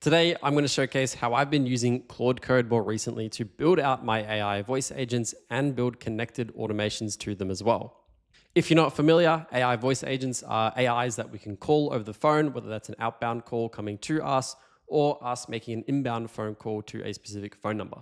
Today, I'm going to showcase how I've been using Claude Code more recently to build out my AI voice agents and build connected automations to them as well. If you're not familiar, AI voice agents are AIs that we can call over the phone, whether that's an outbound call coming to us or us making an inbound phone call to a specific phone number.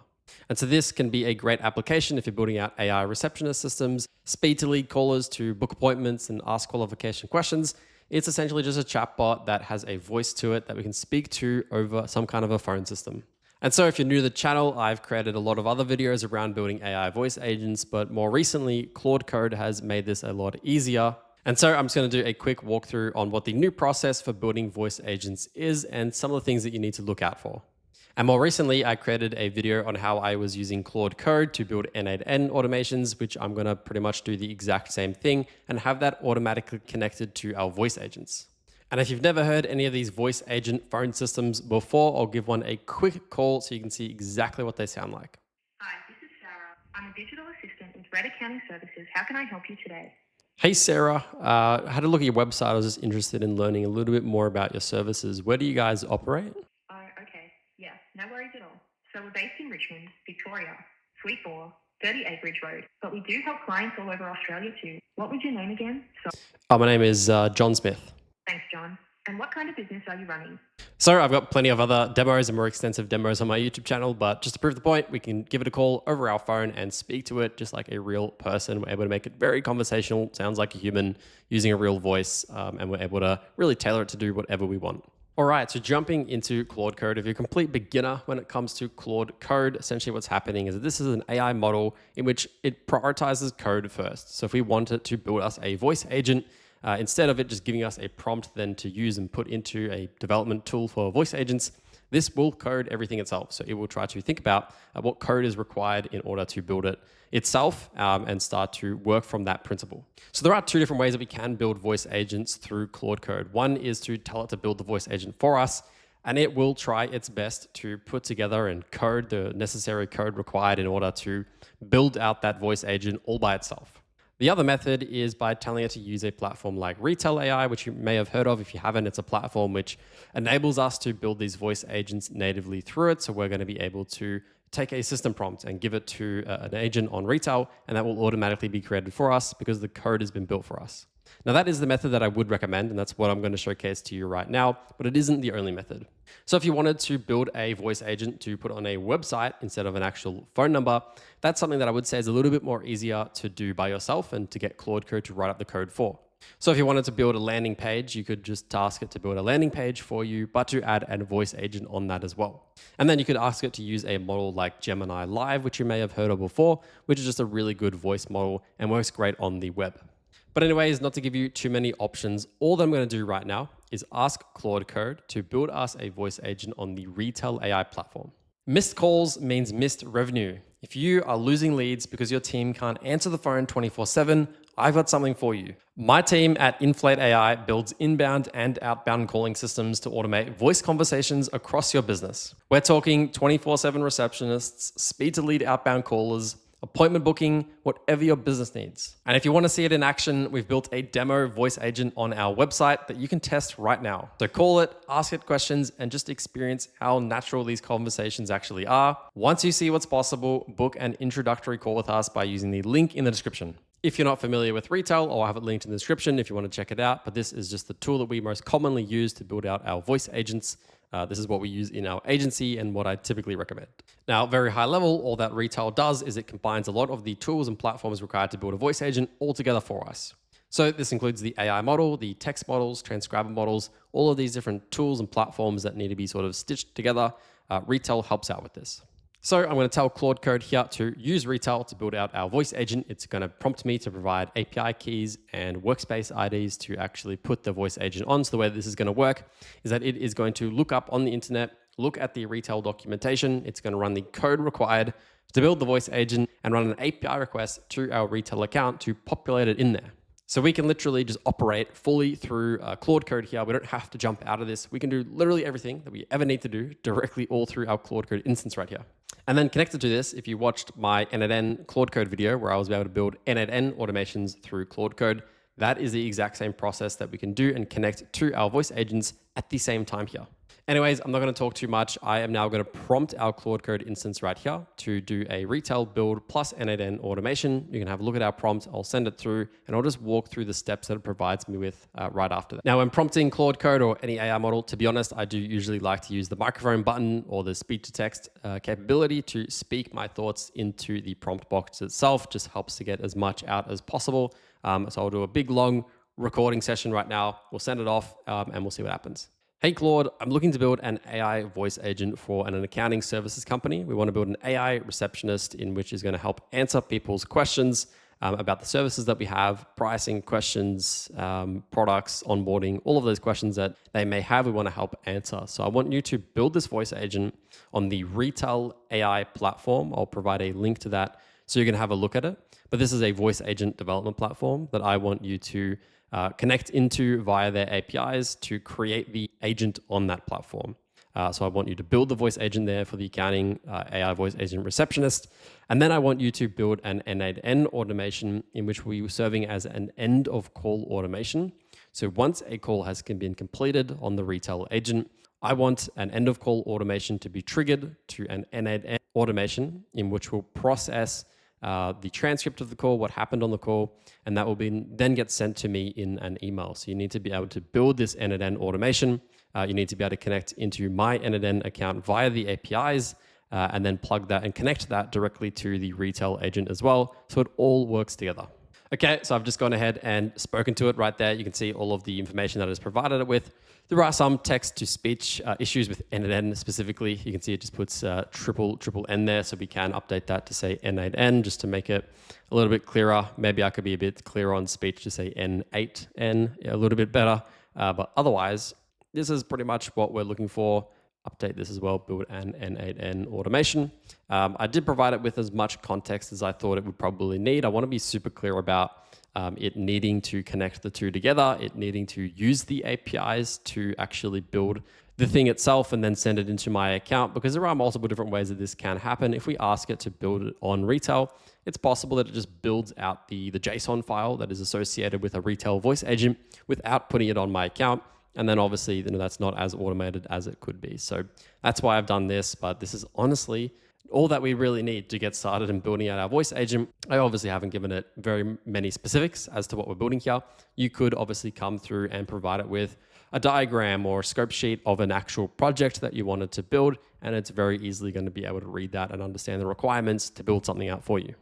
And so this can be a great application if you're building out AI receptionist systems, speed to lead callers to book appointments and ask qualification questions. It's essentially just a chatbot that has a voice to it that we can speak to over some kind of a phone system. And so if you're new to the channel, I've created a lot of other videos around building AI voice agents, but more recently, Claude Code has made this a lot easier. And so I'm just going to do a quick walkthrough on what the new process for building voice agents is and some of the things that you need to look out for. And more recently, I created a video on how I was using Claude Code to build N8N automations, which I'm going to pretty much do the exact same thing and have that automatically connected to our voice agents. And if you've never heard any of these voice agent phone systems before, I'll give one a quick call so you can see exactly what they sound like. Hi, this is Sarah. I'm a digital assistant with Red Accounting Services. How can I help you today? Hey, Sarah. I had a look at your website. I was just interested in learning a little bit more about your services. Where do you guys operate? Oh, okay. Yeah, no worries at all. So we're based in Richmond, Victoria, Suite 4, 38 Bridge Road. But we do help clients all over Australia too. What was your name again? My name is John Smith. Thanks, John. And what kind of business are you running? So I've got plenty of other demos and more extensive demos on my YouTube channel, but just to prove the point, we can give it a call over our phone and speak to it just like a real person. We're able to make it very conversational, sounds like a human using a real voice, and we're able to really tailor it to do whatever we want. All right, so jumping into Claude Code, if you're a complete beginner when it comes to Claude Code, essentially what's happening is that this is an AI model in which it prioritizes code first. So if we want it to build us a voice agent, instead of it just giving us a prompt then to use and put into a development tool for voice agents, this will code everything itself. So it will try to think about what code is required in order to build it itself and start to work from that principle. So there are two different ways that we can build voice agents through Claude Code. One is to tell it to build the voice agent for us, and it will try its best to put together and code the necessary code required in order to build out that voice agent all by itself. The other method is by telling it to use a platform like Retell AI, which you may have heard of. If you haven't, it's a platform which enables us to build these voice agents natively through it. So we're going to be able to take a system prompt and give it to an agent on Retell, and that will automatically be created for us because the code has been built for us. Now that is the method that I would recommend, and that's what I'm going to showcase to you right now, but it isn't the only method. So if you wanted to build a voice agent to put on a website instead of an actual phone number, that's something that I would say is a little bit more easier to do by yourself and to get Claude Code to write up the code for. So if you wanted to build a landing page, you could just task it to build a landing page for you, but to add a voice agent on that as well. And then you could ask it to use a model like Gemini Live, which you may have heard of before, which is just a really good voice model and works great on the web. But anyways, not to give you too many options, all that I'm going to do right now is ask Claude Code to build us a voice agent on the Retell AI platform. Missed calls means missed revenue. If you are losing leads because your team can't answer the phone 24/7, I've got something for you. My team at Inflate AI builds inbound and outbound calling systems to automate voice conversations across your business. We're talking 24/7 receptionists, speed to lead outbound callers, appointment booking, whatever your business needs. And if you want to see it in action, we've built a demo voice agent on our website that you can test right now. So call it, ask it questions, and just experience how natural these conversations actually are. Once you see what's possible, book an introductory call with us by using the link in the description. If you're not familiar with Retell, I'll have it linked in the description if you want to check it out, but this is just the tool that we most commonly use to build out our voice agents. This is what we use in our agency and what I typically recommend. Now, very high level, all that Retell does is it combines a lot of the tools and platforms required to build a voice agent all together for us. So this includes the AI model, the text models, transcriber models, all of these different tools and platforms that need to be sort of stitched together. Retell helps out with this. So I'm going to tell Claude Code here to use Retell to build out our voice agent. It's going to prompt me to provide API keys and workspace IDs to actually put the voice agent on. So the way this is going to work is that it is going to look up on the internet, look at the Retell documentation. It's going to run the code required to build the voice agent and run an API request to our Retell account to populate it in there. So we can literally just operate fully through Claude Code here. We don't have to jump out of this. We can do literally everything that we ever need to do directly all through our Claude Code instance right here. And then connected to this, if you watched my N8N Claude Code video where I was able to build N8N automations through Claude Code, that is the exact same process that we can do and connect to our voice agents at the same time here. Anyways, I'm not going to talk too much. I am now going to prompt our Claude Code instance right here to do a Retell build plus N8N automation. You can have a look at our prompt. I'll send it through and I'll just walk through the steps that it provides me with right after that. Now, when prompting Claude Code or any AI model, to be honest, I do usually like to use the microphone button or the speech to text capability to speak my thoughts into the prompt box itself. Just helps to get as much out as possible. So I'll do a big long recording session right now. We'll send it off and we'll see what happens. Hey Claude, I'm looking to build an AI voice agent for an accounting services company. We want to build an AI receptionist in which is going to help answer people's questions about the services that we have, pricing questions, products, onboarding, all of those questions that they may have, we want to help answer. So I want you to build this voice agent on the Retell AI platform. I'll provide a link to that so you can have a look at it. But this is a voice agent development platform that I want you to connect into via their APIs to create the agent on that platform. So I want you to build the voice agent there for the accounting AI voice agent receptionist. And then I want you to build an N8N automation in which we are serving as an end of call automation. So once a call has been completed on the Retell agent, I want an end of call automation to be triggered to an N8N automation in which we'll process the transcript of the call, what happened on the call, and that will then get sent to me in an email. So you need to be able to build this N8N automation. You need to be able to connect into my N8N account via the APIs and then plug that and connect that directly to the Retell agent as well. So it all works together. Okay, so I've just gone ahead and spoken to it right there. You can see all of the information that is provided it with. There are some text-to-speech issues with N8N specifically. You can see it just puts triple N there, so we can update that to say N8N just to make it a little bit clearer. Maybe I could be a bit clearer on speech to say N8N, a little bit better. But otherwise, this is pretty much what we're looking for. Update this as well, build an N8N automation. I did provide it with as much context as I thought it would probably need. I want to be super clear about it needing to connect the two together, it needing to use the APIs to actually build the thing itself and then send it into my account, because there are multiple different ways that this can happen. If we ask it to build it on Retell, it's possible that it just builds out the JSON file that is associated with a Retell voice agent without putting it on my account. And then obviously, that's not as automated as it could be. So that's why I've done this, but this is honestly all that we really need to get started in building out our voice agent. I obviously haven't given it very many specifics as to what we're building here. You could obviously come through and provide it with a diagram or a scope sheet of an actual project that you wanted to build, and it's very easily going to be able to read that and understand the requirements to build something out for you.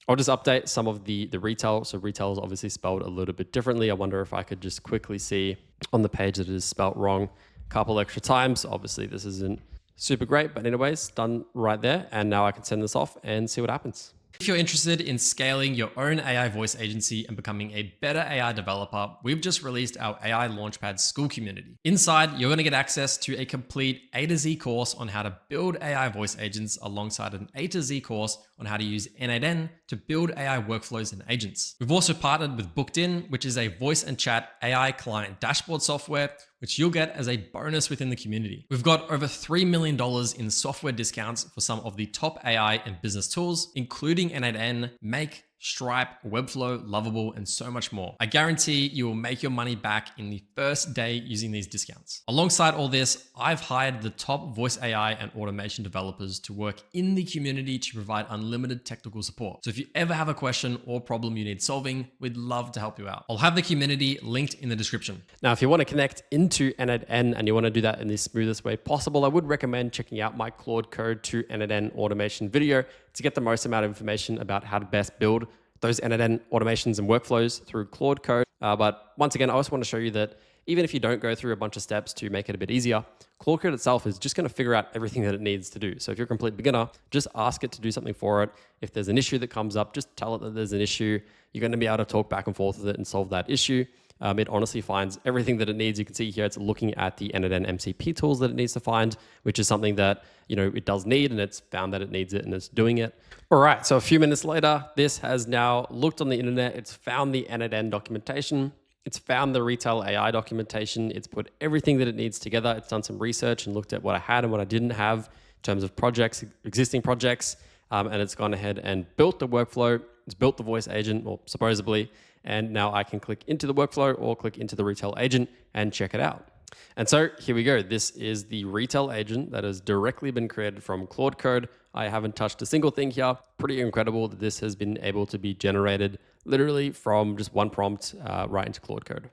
I'll just update some of the Retell. So Retell is obviously spelled a little bit differently. I wonder if I could just quickly see on the page that it is spelled wrong a couple extra times. Obviously this isn't super great, but anyways, done right there. And now I can send this off and see what happens. If you're interested in scaling your own AI voice agency and becoming a better AI developer, we've just released our AI Launchpad school community. Inside, you're going to get access to a complete A to Z course on how to build AI voice agents alongside an A to Z course on how to use N8N to build AI workflows and agents. We've also partnered with Booked In, which is a voice and chat AI client dashboard software, which you'll get as a bonus within the community. We've got over $3 million in software discounts for some of the top AI and business tools, including N8N, Make, Stripe, Webflow, Lovable, and so much more. I guarantee you will make your money back in the first day using these discounts. Alongside all this, I've hired the top voice AI and automation developers to work in the community to provide unlimited technical support. So if you ever have a question or problem you need solving, we'd love to help you out. I'll have the community linked in the description. Now, if you want to connect into N8N and you want to do that in the smoothest way possible, I would recommend checking out my Claude Code to N8N automation video to get the most amount of information about how to best build those N8N automations and workflows through Claude Code. But once again, I also want to show you that even if you don't go through a bunch of steps to make it a bit easier, Claude Code itself is just going to figure out everything that it needs to do. So if you're a complete beginner, just ask it to do something for it. If there's an issue that comes up, just tell it that there's an issue. You're going to be able to talk back and forth with it and solve that issue. It honestly finds everything that it needs. You can see here it's looking at the N8N MCP tools that it needs to find, which is something that it does need, and it's found that it needs it and it's doing it. All right, so a few minutes later, this has now looked on the internet. It's found the N8N documentation. It's found the Retell AI documentation. It's put everything that it needs together. It's done some research and looked at what I had and what I didn't have in terms of projects, existing projects, and it's gone ahead and built the workflow. It's built the voice agent, or supposedly, and now I can click into the workflow or click into the Retell agent and check it out. And so here we go. This is the Retell agent that has directly been created from Claude Code. I haven't touched a single thing here. Pretty incredible that this has been able to be generated literally from just one prompt right into Claude Code.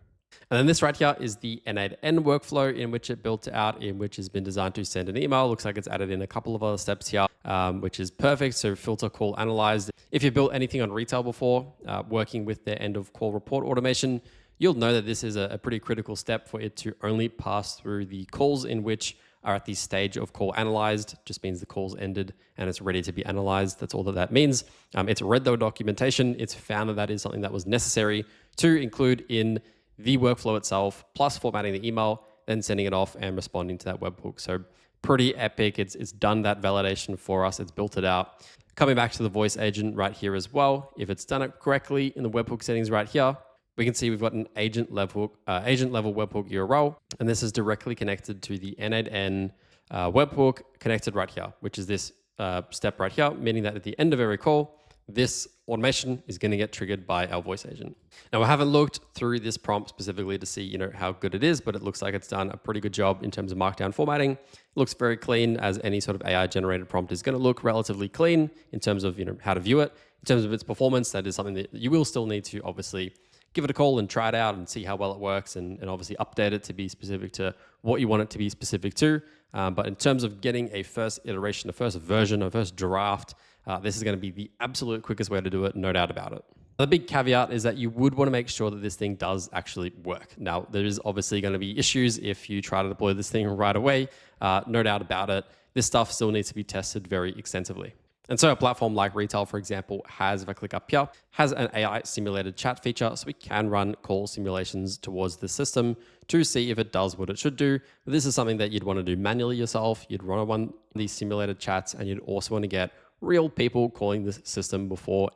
And then this right here is the N8N workflow in which it built out, in which has been designed to send an email. Looks like it's added in a couple of other steps here, which is perfect. So filter, call, analyzed. If you've built anything on Retell before, working with their end of call report automation, you'll know that this is a pretty critical step for it to only pass through the calls in which are at the stage of call analyzed. Just means the call's ended and it's ready to be analyzed. That's all that means. It's read the documentation. It's found that that is something that was necessary to include in the workflow itself, plus formatting the email, then sending it off and responding to that webhook. So pretty epic. It's done that validation for us. It's built it out. Coming back to the voice agent right here as well. If it's done it correctly in the webhook settings right here, we can see we've got an agent level webhook URL, and this is directly connected to the N8N webhook connected right here, which is this step right here, meaning that at the end of every call, this automation is going to get triggered by our voice agent. Now, I haven't looked through this prompt specifically to see, how good it is, but it looks like it's done a pretty good job in terms of markdown formatting. It looks very clean, as any sort of AI generated prompt is going to look relatively clean in terms of, how to view it. In terms of its performance, that is something that you will still need to obviously give it a call and try it out and see how well it works, and obviously update it to be specific to what you want it to be specific to. But in terms of getting a first iteration, a first version, a first draft, this is going to be the absolute quickest way to do it, no doubt about it. The big caveat is that you would want to make sure that this thing does actually work. Now, there is obviously going to be issues if you try to deploy this thing right away, no doubt about it. This stuff still needs to be tested very extensively. And so a platform like Retell, for example, has, if I click up here, has an AI simulated chat feature. So we can run call simulations towards the system to see if it does what it should do. But this is something that you'd want to do manually yourself. You'd want to run these simulated chats, and you'd also want to get real people calling the system before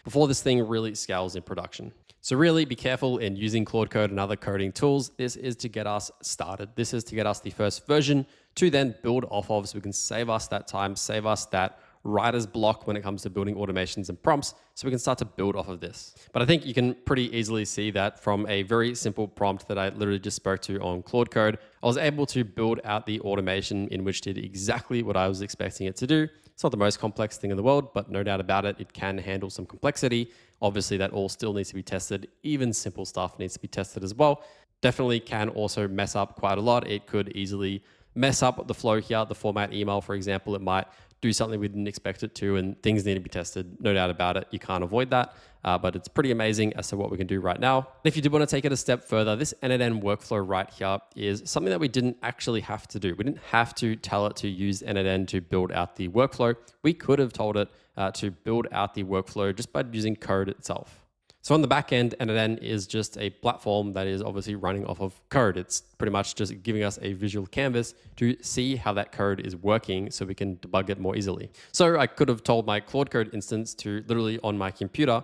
this thing really scales in production. So really be careful in using Claude Code and other coding tools. This is to get us started. This is to get us the first version to then build off of, so we can save us that time, save us that writer's block when it comes to building automations and prompts, so we can start to build off of this. But I think you can pretty easily see that from a very simple prompt that I literally just spoke to on Claude Code, I was able to build out the automation in which did exactly what I was expecting it to do. It's not the most complex thing in the world, but no doubt about it, it can handle some complexity. Obviously, that all still needs to be tested. Even simple stuff needs to be tested as well. Definitely can also mess up quite a lot. It could easily mess up the flow here. The format email, for example, it might do something we didn't expect it to, and things need to be tested. No doubt about it. You can't avoid that, but it's pretty amazing as to what we can do right now. If you did want to take it a step further, this N8N workflow right here is something that we didn't actually have to do. We didn't have to tell it to use N8N to build out the workflow. We could have told it to build out the workflow just by using code itself. So on the back end, N8N is just a platform that is obviously running off of code. It's pretty much just giving us a visual canvas to see how that code is working so we can debug it more easily. So I could have told my Claude Code instance to literally on my computer,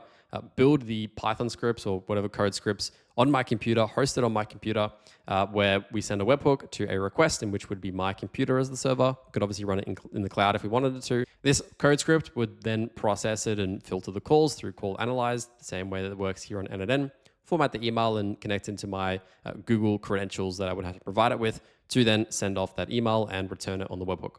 build the Python scripts or whatever code scripts on my computer, host it on my computer, where we send a webhook to a request in which would be my computer as the server. We could obviously run it in the cloud if we wanted it to. This code script would then process it and filter the calls through call analyze, the same way that it works here on N8N, format the email and connect into my Google credentials that I would have to provide it with to then send off that email and return it on the webhook.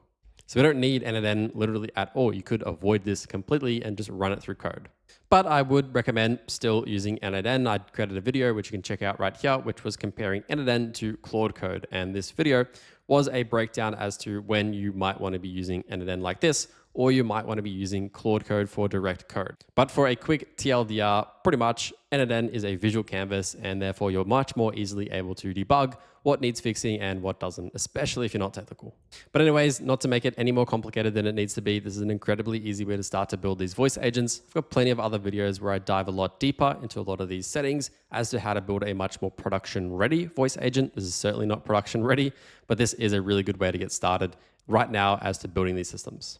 So we don't need N8N literally at all. You could avoid this completely and just run it through code. But I would recommend still using N8N. I created a video, which you can check out right here, which was comparing N8N to Claude Code. And this video was a breakdown as to when you might want to be using N8N like this, or you might want to be using Claude Code for direct code. But for a quick TLDR, pretty much N8N is a visual canvas, and therefore you're much more easily able to debug what needs fixing and what doesn't, especially if you're not technical. But anyways, not to make it any more complicated than it needs to be, this is an incredibly easy way to start to build these voice agents. I've got plenty of other videos where I dive a lot deeper into a lot of these settings as to how to build a much more production-ready voice agent. This is certainly not production-ready, but this is a really good way to get started right now as to building these systems.